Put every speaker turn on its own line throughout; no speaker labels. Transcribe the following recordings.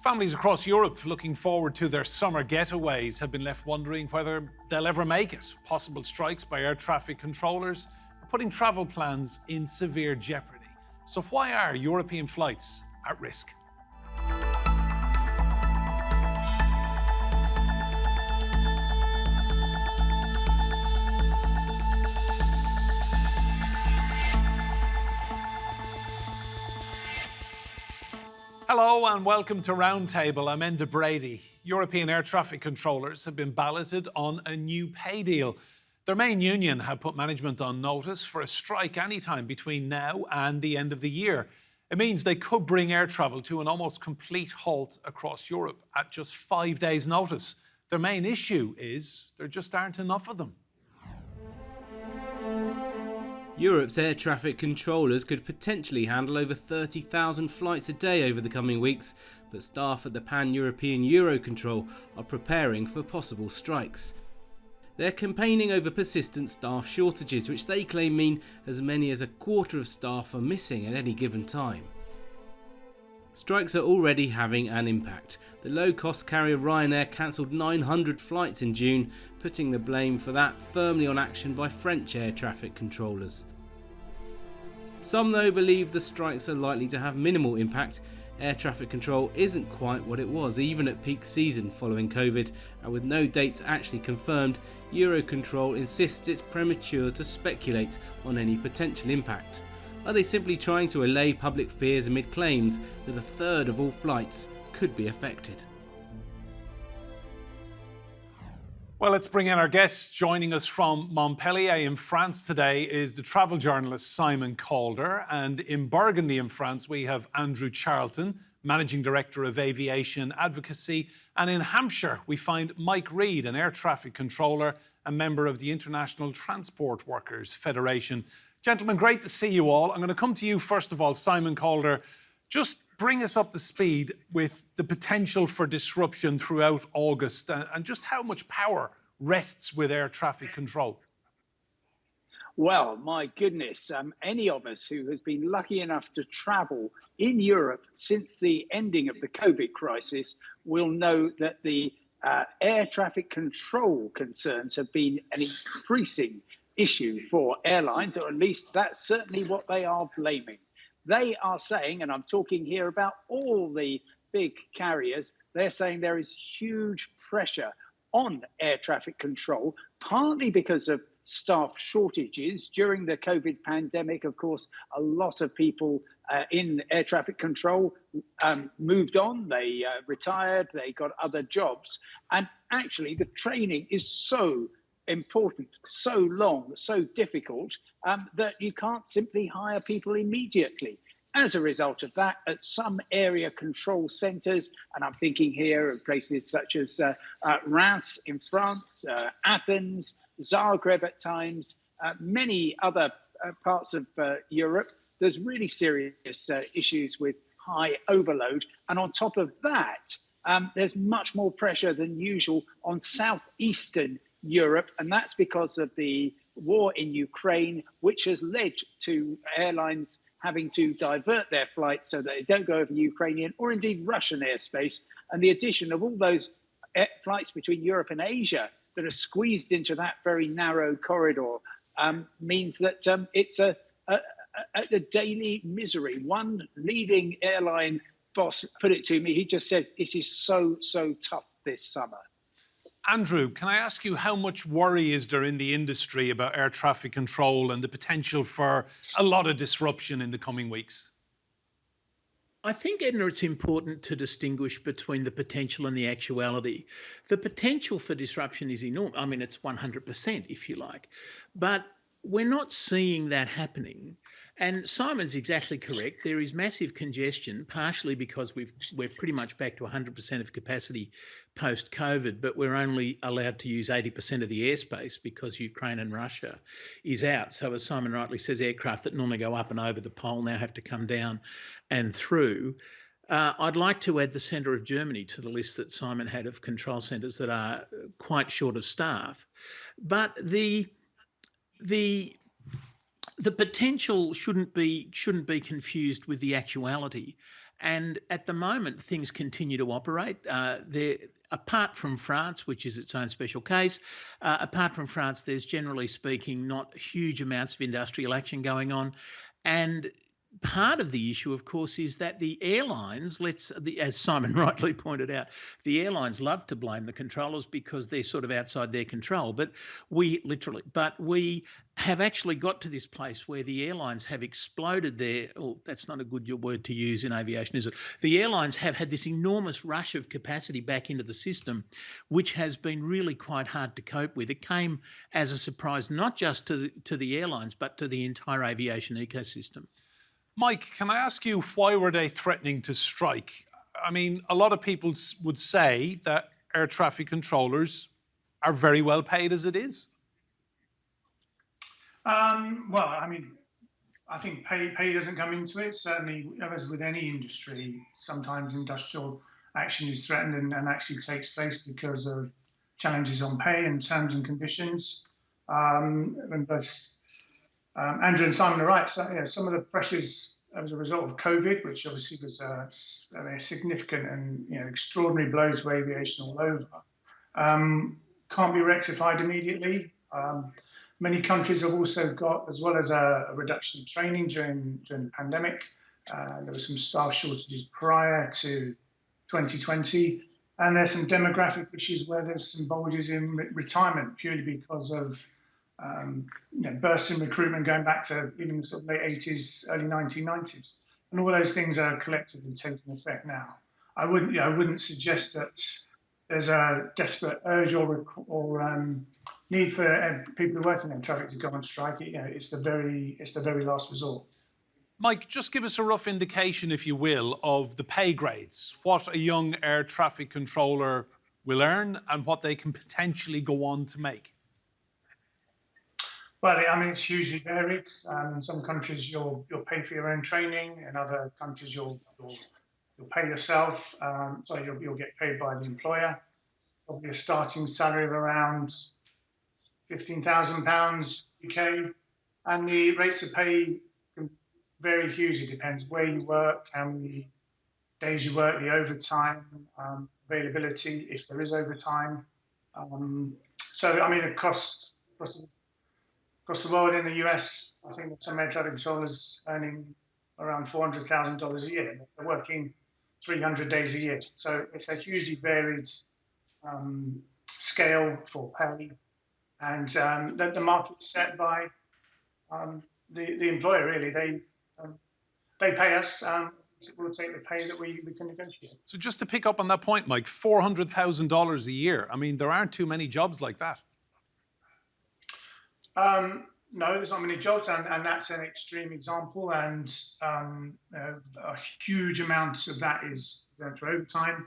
Families across Europe looking forward to their summer getaways have been left wondering whether they'll ever make it. Possible strikes by air traffic controllers are putting travel plans in severe jeopardy. So why are European flights at risk? Hello and welcome to Roundtable. I'm Enda Brady. European air traffic controllers have been balloted on a new pay deal. Their main union have put management on notice for a strike anytime between now and the end of the year. It means they could bring air travel to an almost complete halt across Europe at just 5 days' notice. Their main issue is there just aren't enough of them.
Europe's air traffic controllers could potentially handle over 30,000 flights a day over the coming weeks, but staff at the pan-European Eurocontrol are preparing for possible strikes. They're campaigning over persistent staff shortages, which they claim mean as many as a quarter of staff are missing at any given time. Strikes are already having an impact. The low-cost carrier Ryanair cancelled 900 flights in June, putting the blame for that firmly on action by French air traffic controllers. Some, though, believe the strikes are likely to have minimal impact. Air traffic control isn't quite what it was, even at peak season following COVID, and with no dates actually confirmed, Eurocontrol insists it's premature to speculate on any potential impact. Are they simply trying to allay public fears amid claims that a third of all flights could be affected?
Well, let's bring in our guests. Joining us from Montpellier in France today is the travel journalist Simon Calder. And in Burgundy in France, we have Andrew Charlton, Managing Director of Aviation Advocacy. And in Hampshire, we find Mike Reid, an air traffic controller and member of the International Transport Workers Federation. Gentlemen, great to see you all. I'm going to come to you first of all, Simon Calder. Just bring us up to speed with the potential for disruption throughout August and just how much power rests with air traffic control.
Well, my goodness, any of us who has been lucky enough to travel in Europe since the ending of the COVID crisis will know that the air traffic control concerns have been an increasing issue for airlines, or at least that's certainly what they are blaming. They are saying, and I'm talking here about all the big carriers, they're saying there is huge pressure on air traffic control, partly because of staff shortages. During the COVID pandemic, of course, a lot of people in air traffic control moved on, they retired, they got other jobs. And actually, the training is so important, so long, so difficult that you can't simply hire people immediately. As a result of that, at some area control centres, and I'm thinking here of places such as Reims in France, Athens, Zagreb at times, many other parts of Europe, there's really serious issues with high overload. And on top of that, there's much more pressure than usual on southeastern Europe, and that's because of the war in Ukraine, which has led to airlines having to divert their flights so that they don't go over Ukrainian or indeed Russian airspace. And the addition of all those flights between Europe and Asia that are squeezed into that very narrow corridor means that it's a daily misery. One leading airline boss put it to me, he just said, it is so tough this summer.
Andrew, can I ask you how much worry is there in the industry about air traffic control and the potential for a lot of disruption in the coming weeks?
I think, Edna, it's important to distinguish between the potential and the actuality. The potential for disruption is enormous. I mean, it's 100%, if you like. But we're not seeing that happening. And Simon's exactly correct. There is massive congestion, partially because we're pretty much back to 100% of capacity post-COVID, but we're only allowed to use 80% of the airspace because Ukraine and Russia is out. So as Simon rightly says, aircraft that normally go up and over the pole now have to come down and through. I'd like to add the centre of Germany to the list that Simon had of control centres that are quite short of staff. But the potential shouldn't be confused with the actuality. And at the moment, things continue to operate. Apart from France, which is its own special case, apart from France, there's generally speaking not huge amounts of industrial action going on. And part of the issue, of course, is that the airlines, as Simon rightly pointed out, the airlines love to blame the controllers because they're sort of outside their control. But we have actually got to this place where the airlines have exploded that's not a good word to use in aviation, is it? The airlines have had this enormous rush of capacity back into the system, which has been really quite hard to cope with. It came as a surprise, not just to the airlines, but to the entire aviation ecosystem.
Mike, can I ask you, why were they threatening to strike? I mean, a lot of people would say that air traffic controllers are very well paid as it is.
Well, I mean, I think pay doesn't come into it. Certainly, as with any industry, sometimes industrial action is threatened and actually takes place because of challenges on pay and terms and conditions. And both Andrew and Simon are right. So, some of the pressures as a result of COVID, which obviously was a significant and extraordinary blow to aviation all over, can't be rectified immediately. Many countries have also got, as well as a reduction in training during the pandemic. There were some staff shortages prior to 2020, and there's some demographic issues where there's some bulges in retirement purely because of bursts in recruitment going back to even the sort of late 80s, early 1990s, and all those things are collectively taking effect now. I wouldn't suggest that there's a desperate urge or need for people working in traffic to go on strike. It's the very last resort.
Mike, just give us a rough indication, if you will, of the pay grades, what a young air traffic controller will earn and what they can potentially go on to make.
Well, I mean, it's hugely varied. In some countries, you'll pay for your own training. In other countries, you'll pay yourself. You'll get paid by the employer. Probably a starting salary of around £15,000 UK, and the rates of pay can vary hugely. Depends where you work, how many days you work, the overtime availability, if there is overtime. So, I mean, across the world, in the US, I think that some air traffic controllers earning around $400,000 a year. They're working 300 days a year. So it's a hugely varied scale for pay. And the market's set by the employer, really. They pay us. We'll take the pay that we can negotiate.
So just to pick up on that point, Mike, $400,000 a year. I mean, there aren't too many jobs like that.
No, there's not many jobs, and that's an extreme example. And a huge amount of that is through overtime.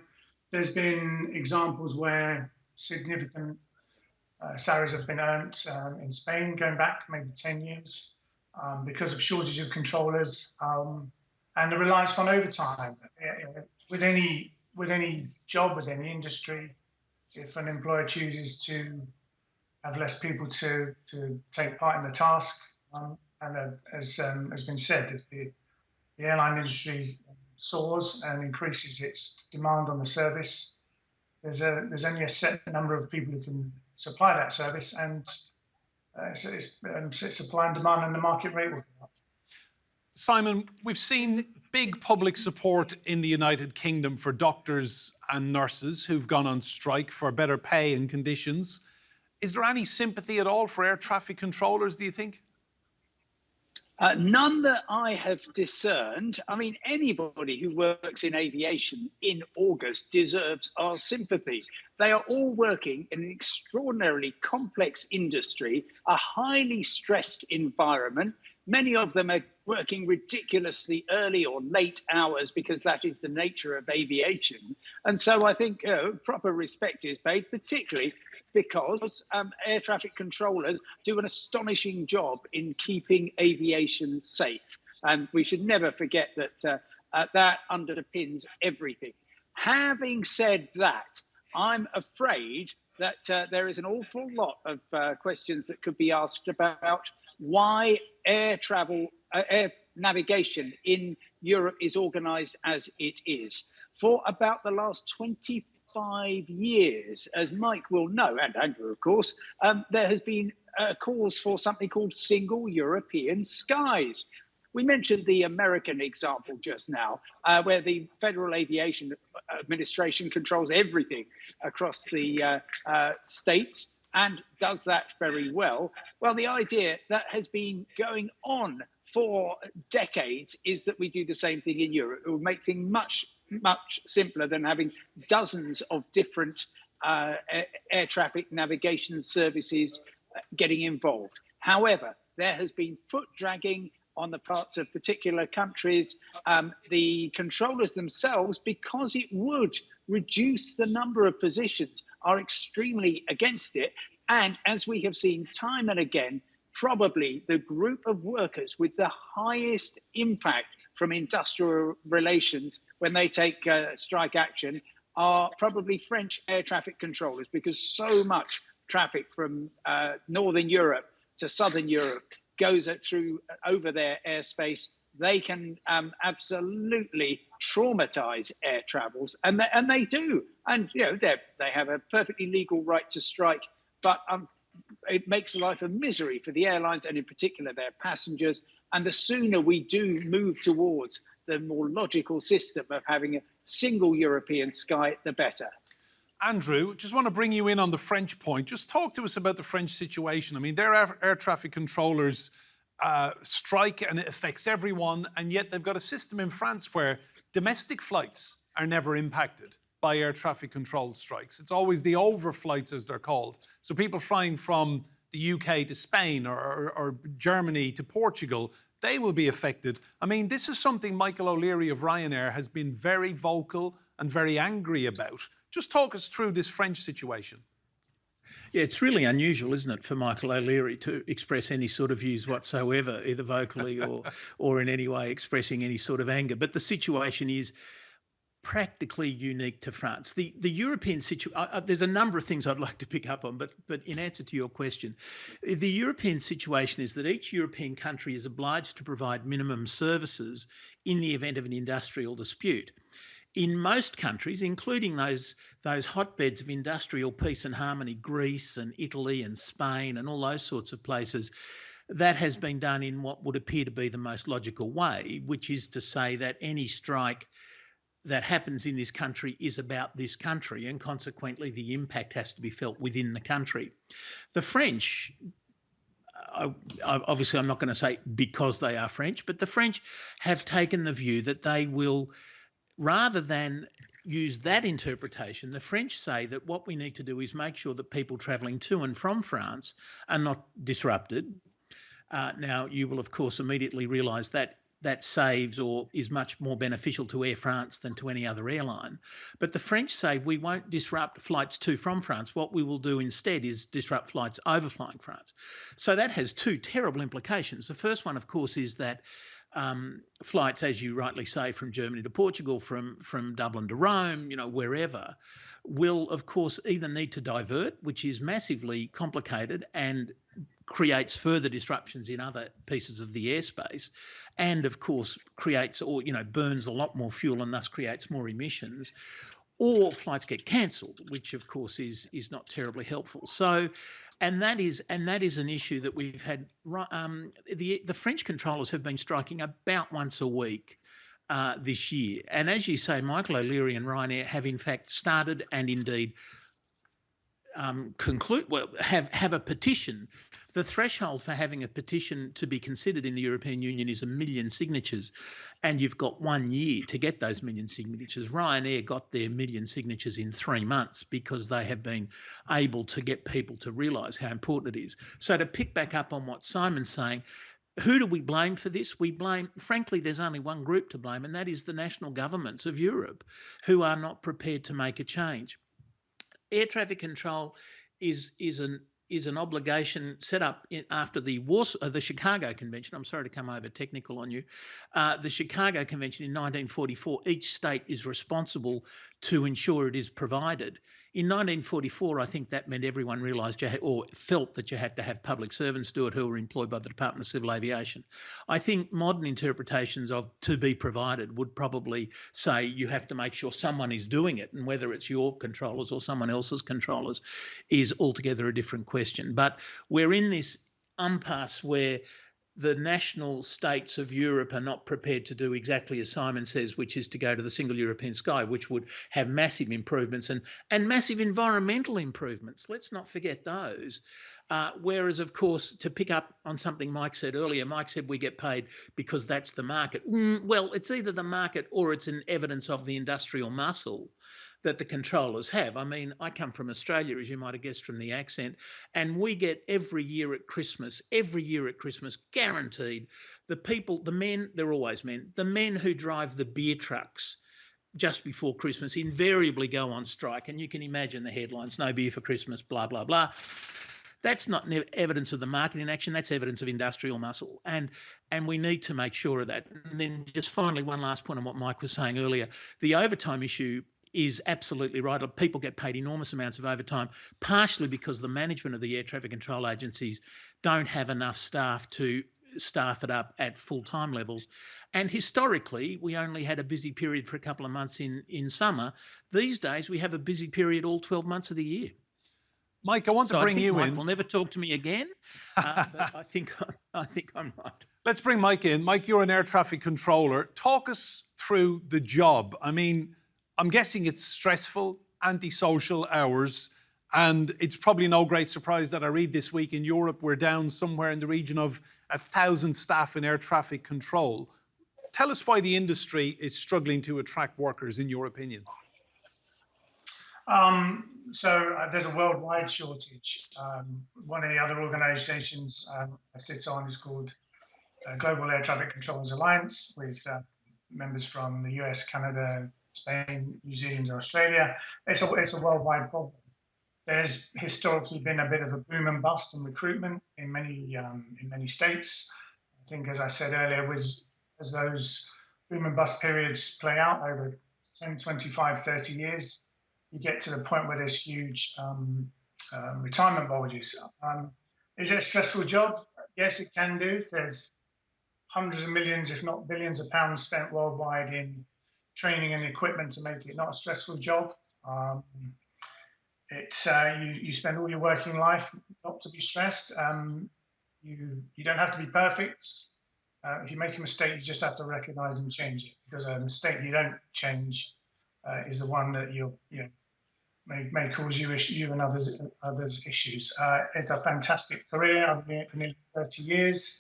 There's been examples where significant salaries have been earned in Spain, going back maybe 10 years, because of shortage of controllers and the reliance on overtime. With any job, with any industry, if an employer chooses to have less people to take part in the task, and as has been said, if the airline industry soars and increases its demand on the service, there's only a set number of people who can supply that service, and it's supply and demand, and the market rate will go up.
Simon, we've seen big public support in the United Kingdom for doctors and nurses who've gone on strike for better pay and conditions. Is there any sympathy at all for air traffic controllers, do you think?
None that I have discerned. I mean, anybody who works in aviation in August deserves our sympathy. They are all working in an extraordinarily complex industry, a highly stressed environment. Many of them are working ridiculously early or late hours because that is the nature of aviation. And so I think proper respect is paid, particularly because air traffic controllers do an astonishing job in keeping aviation safe. And we should never forget that that underpins everything. Having said that, I'm afraid that there is an awful lot of questions that could be asked about why air navigation in Europe is organized as it is. For about the last 25 years, as Mike will know, and Andrew, of course, there has been calls for something called single European skies. We mentioned the American example just now, where the Federal Aviation Administration controls everything across the states and does that very well. Well, the idea that has been going on for decades is that we do the same thing in Europe. It would make things much, much simpler than having dozens of different air traffic navigation services getting involved. However, there has been foot dragging on the parts of particular countries, the controllers themselves, because it would reduce the number of positions, are extremely against it. And as we have seen time and again, probably the group of workers with the highest impact from industrial relations when they take strike action are probably French air traffic controllers, because so much traffic from Northern Europe to Southern Europe goes through over their airspace. They can absolutely traumatize air travels, and they do. And they have a perfectly legal right to strike, but it makes life a misery for the airlines and in particular their passengers. And the sooner we do move towards the more logical system of having a single European sky, the better.
Andrew, just want to bring you in on the French point. Just talk to us about the French situation. I mean, their air traffic controllers strike and it affects everyone, and yet they've got a system in France where domestic flights are never impacted by air traffic control strikes. It's always the overflights, as they're called. So people flying from the UK to Spain or Germany to Portugal, they will be affected. I mean, this is something Michael O'Leary of Ryanair has been very vocal and very angry about. Just talk us through this French situation.
Yeah, it's really unusual, isn't it, for Michael O'Leary to express any sort of views whatsoever, either vocally or in any way expressing any sort of anger. But the situation is practically unique to France. The European situation, there's a number of things I'd like to pick up on, but in answer to your question, the European situation is that each European country is obliged to provide minimum services in the event of an industrial dispute. In most countries, including those hotbeds of industrial peace and harmony, Greece and Italy and Spain and all those sorts of places, that has been done in what would appear to be the most logical way, which is to say that any strike that happens in this country is about this country, and consequently the impact has to be felt within the country. The French, obviously I'm not going to say because they are French, but the French have taken the view that they will, rather than use that interpretation, the French say that what we need to do is make sure that people travelling to and from France are not disrupted. Now, you will, of course, immediately realise that that saves or is much more beneficial to Air France than to any other airline. But the French say we won't disrupt flights to from France. What we will do instead is disrupt flights overflying France. So that has two terrible implications. The first one, of course, is that flights, as you rightly say, from Germany to Portugal, from Dublin to Rome, wherever, will, of course, either need to divert, which is massively complicated and creates further disruptions in other pieces of the airspace, and, of course, creates or, burns a lot more fuel and thus creates more emissions, or flights get cancelled, which, of course, is not terribly helpful. So, and that is an issue that we've had. The French controllers have been striking about once a week this year. And as you say, Michael O'Leary and Ryanair have in fact started and indeed have a petition. The threshold for having a petition to be considered in the European Union is 1 million signatures, and you've got 1 year to get those 1 million signatures. Ryanair got their 1 million signatures in 3 months because they have been able to get people to realise how important it is. So to pick back up on what Simon's saying, who do we blame for this? We blame, frankly, there's only one group to blame, and that is the national governments of Europe, who are not prepared to make a change. Air traffic control is an obligation set up after the Chicago Convention. I'm sorry to come over technical on you. The Chicago Convention in 1944, each state is responsible to ensure it is provided. In 1944, I think that meant everyone realised or felt that you had to have public servants do it who were employed by the Department of Civil Aviation. I think modern interpretations of to be provided would probably say you have to make sure someone is doing it, and whether it's your controllers or someone else's controllers is altogether a different question. But we're in this impasse where the national states of Europe are not prepared to do exactly as Simon says, which is to go to the single European sky, which would have massive improvements and massive environmental improvements. Let's not forget those. Whereas, of course, to pick up on something Mike said earlier, Mike said we get paid because that's the market. Well, it's either the market or it's an evidence of the industrial muscle that the controllers have. I mean, I come from Australia, as you might have guessed from the accent, and we get every year at Christmas, guaranteed, the men, they're always men, the men who drive the beer trucks just before Christmas invariably go on strike. And you can imagine the headlines, no beer for Christmas, blah, blah, blah. That's not evidence of the market in action. That's evidence of industrial muscle. And we need to make sure of that. And then just finally, one last point on what Mike was saying earlier. The overtime issue is absolutely right. People get paid enormous amounts of overtime, partially because the management of the air traffic control agencies don't have enough staff to staff it up at full-time levels. And historically, we only had a busy period for a couple of months in summer. These days, we have a busy period all 12 months of the year.
Mike, I want to bring you in.
Mike will never talk to me again, but I think I'm right.
Let's bring Mike in. Mike, you're an air traffic controller. Talk us through the job. I mean, I'm guessing it's stressful, antisocial hours, and it's probably no great surprise that I read this week in Europe we're down somewhere in the region of 1,000 staff in air traffic control. Tell us why the industry is struggling to attract workers, in your opinion.
There's a worldwide shortage. One of the other organisations I sit on is called Global Air Traffic Controllers Alliance, with members from the US, Canada, Spain, New Zealand, and Australia. It's a worldwide problem. There's historically been a bit of a boom and bust in recruitment in many states. I think, as I said earlier, as those boom and bust periods play out over 10, 25, 30 years, you get to the point where there's huge retirement bulges. Is it a stressful job? Yes, it can do. There's hundreds of millions, if not billions of pounds spent worldwide in training and equipment to make it not a stressful job. You spend all your working life not to be stressed. You don't have to be perfect. If you make a mistake, you just have to recognise and change it, because a mistake you don't change is the one that may cause you and others issues. It's a fantastic career. I've been in it for nearly 30 years,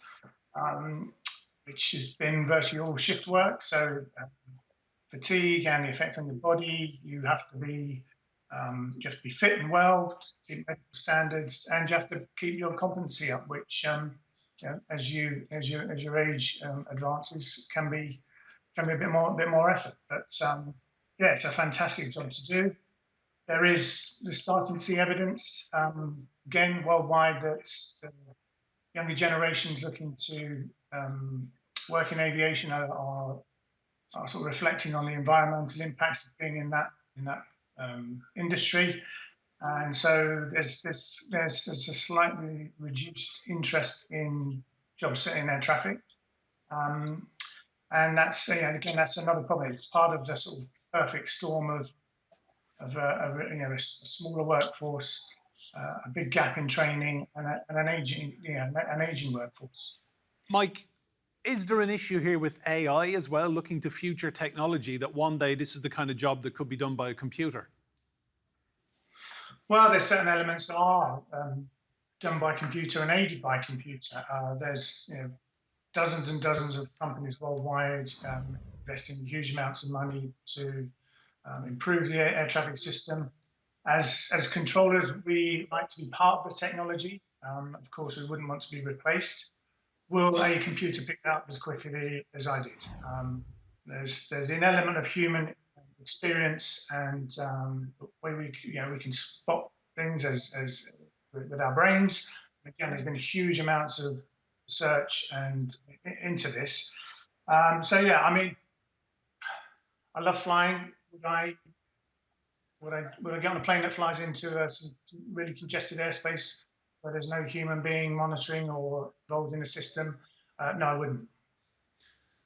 which has been virtually all shift work. So fatigue and the effect on your body, you have to be fit and well, keep medical standards, and you have to keep your competency up, which as your age advances can be a bit more effort. But it's a fantastic job to do. They're starting to see evidence again worldwide that younger generations looking to work in aviation are sort of reflecting on the environmental impacts of being in that industry, and so there's a slightly reduced interest in jobs in air traffic, and that's that's another problem. It's part of the sort of perfect storm of a smaller workforce, a big gap in training, and an aging workforce.
Mike, is there an issue here with AI as well, looking to future technology, that one day this is the kind of job that could be done by a computer?
Well, there's certain elements that are done by computer and aided by computer. There's dozens and dozens of companies worldwide investing huge amounts of money to improve the air traffic system. As controllers, we like to be part of the technology. Of course, we wouldn't want to be replaced. Will a computer pick that up as quickly as I did? There's an element of human experience and where we can spot things as with our brains. Again, there's been huge amounts of research and into this. I mean, I love flying. Would I would I get on a plane that flies into some really congested airspace where there's no human being monitoring or involved in the system? No, I wouldn't.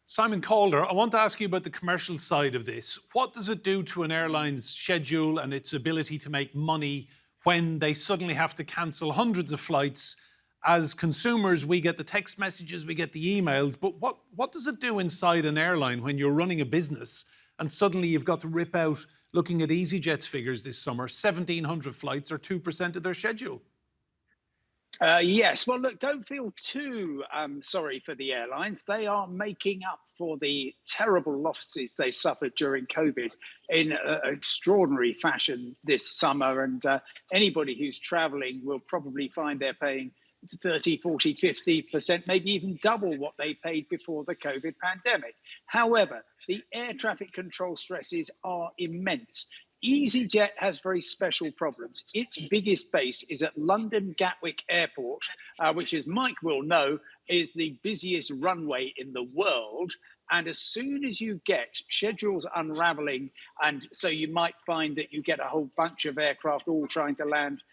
Simon Calder, I want to ask you about the commercial side of this. What does it do to an airline's schedule and its ability to make money when they suddenly have to cancel hundreds of flights? As consumers, we get the text messages, we get the emails, but what does it do inside an airline when you're running a business and suddenly you've got to rip out, looking at EasyJet's figures this summer, 1,700 flights or 2% of their schedule?
Yes. Well, look, don't feel too sorry for the airlines. They are making up for the terrible losses they suffered during COVID in extraordinary fashion this summer. And anybody who's traveling will probably find they're paying 30, 40, 50%, maybe even double what they paid before the COVID pandemic. However, the air traffic control stresses are immense. EasyJet has very special problems. Its biggest base is at London Gatwick Airport, which, as Mike will know, is the busiest runway in the world. And as soon as you get schedules unraveling, and so you might find that you get a whole bunch of aircraft all trying to land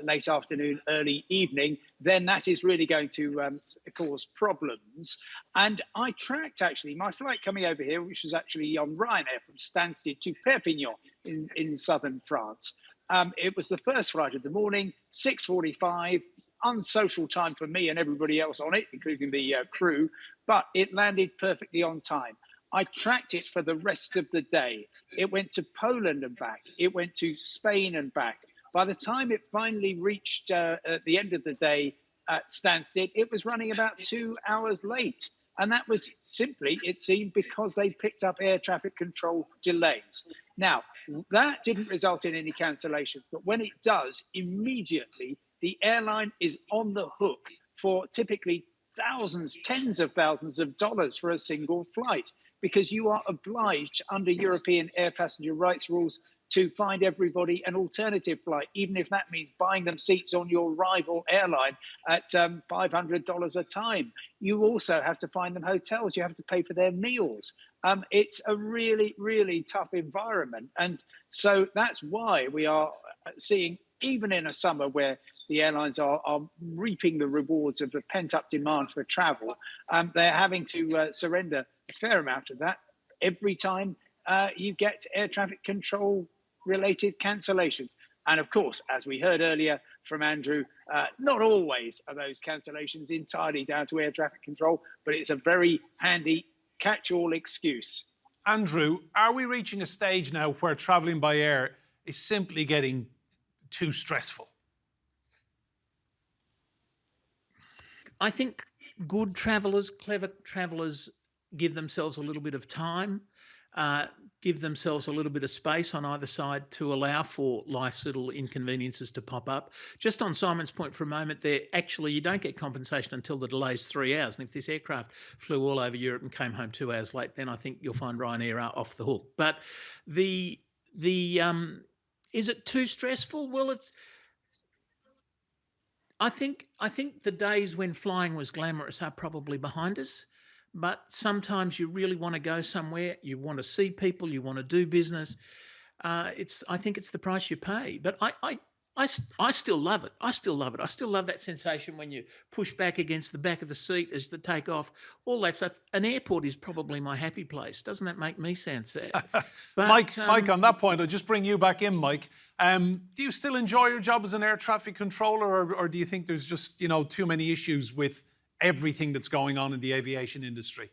late afternoon, early evening, then that is really going to cause problems. And I tracked actually my flight coming over here, which was actually on Ryanair from Stansted to Perpignan in southern France. It was the first flight of the morning, 6:45, unsocial time for me and everybody else on it, including the crew, but it landed perfectly on time. I tracked it for the rest of the day. It went to Poland and back. It went to Spain and back. By the time it finally reached at the end of the day at Stansted, it was running about 2 hours late. And that was simply, it seemed, because they picked up air traffic control delays. Now, that didn't result in any cancellations, but when it does, immediately the airline is on the hook for typically thousands, tens of thousands of dollars for a single flight, because you are obliged under European air passenger rights rules to find everybody an alternative flight, even if that means buying them seats on your rival airline at $500 a time. You also have to find them hotels. You have to pay for their meals. It's a really, really tough environment. And so that's why we are seeing, even in a summer where the airlines are reaping the rewards of the pent-up demand for travel, they're having to surrender a fair amount of that every time you get air traffic control related cancellations. And of course, as we heard earlier from Andrew, not always are those cancellations entirely down to air traffic control, but it's a very handy catch-all excuse.
Andrew, are we reaching a stage now where travelling by air is simply getting too stressful?
I think good travellers, clever travellers, give themselves a little bit of time, give themselves a little bit of space on either side to allow for life's little inconveniences to pop up. Just on Simon's point for a moment there, actually, you don't get compensation until the delay's 3 hours. And if this aircraft flew all over Europe and came home 2 hours late, then I think you'll find Ryanair are off the hook. But is it too stressful? Well, I think the days when flying was glamorous are probably behind us. But sometimes you really want to go somewhere, you want to see people, you want to do business. I think it's the price you pay. But I still love it. I still love it. I still love that sensation when you push back against the back of the seat as the take off. All that stuff. An airport is probably my happy place. Doesn't that make me sound sad? But,
Mike, on that point, I'll just bring you back in, Mike. Do you still enjoy your job as an air traffic controller, or do you think there's just too many issues with everything that's going on in the aviation industry?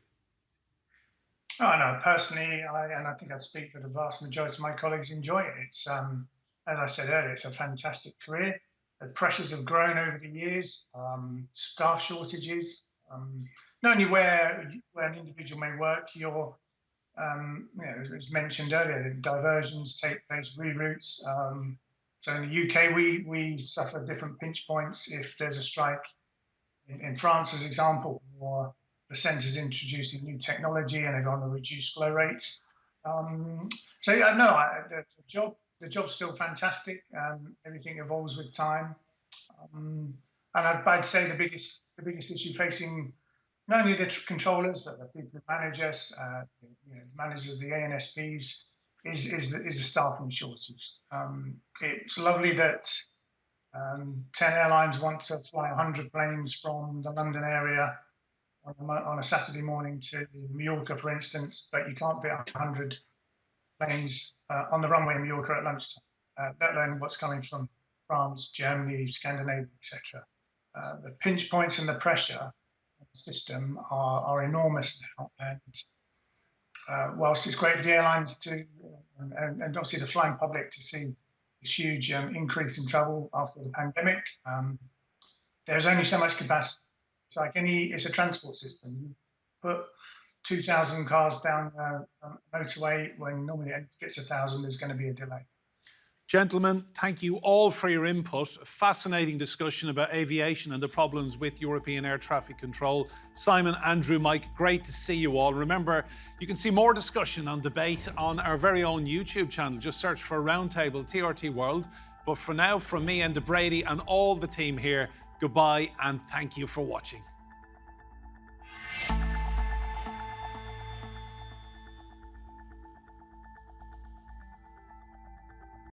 Oh, no, personally, I think I speak for the vast majority of my colleagues, enjoy it. It's, as I said earlier, it's a fantastic career. The pressures have grown over the years, staff shortages, not only where an individual may work, as mentioned earlier, the diversions take place, reroutes. So in the UK, we suffer different pinch points if there's a strike. In France, as example, or the centre's introducing new technology and they're going to reduce flow rates. So yeah, no, the job's still fantastic. Everything evolves with time, and I'd say the biggest issue facing not only the controllers but the people who manage us, managers of the ANSPs, is the staffing shortage. It's lovely that 10 airlines want to fly 100 planes from the London area on a Saturday morning to Mallorca, for instance, but you can't fit 100 planes on the runway in Mallorca at lunchtime, let alone what's coming from France, Germany, Scandinavia, etc. The pinch points and the pressure on the system are enormous now, and whilst it's great for the airlines to, and obviously the flying public to see this huge increase in travel after the pandemic, there's only so much capacity. It's a transport system. You put 2,000 cars down a motorway when normally it fits 1,000, there's going to be a delay.
Gentlemen, thank you all for your input. A fascinating discussion about aviation and the problems with European air traffic control. Simon, Andrew, Mike, great to see you all. Remember, you can see more discussion and debate on our very own YouTube channel. Just search for Roundtable TRT World. But for now, from me and Brady and all the team here, goodbye and thank you for watching.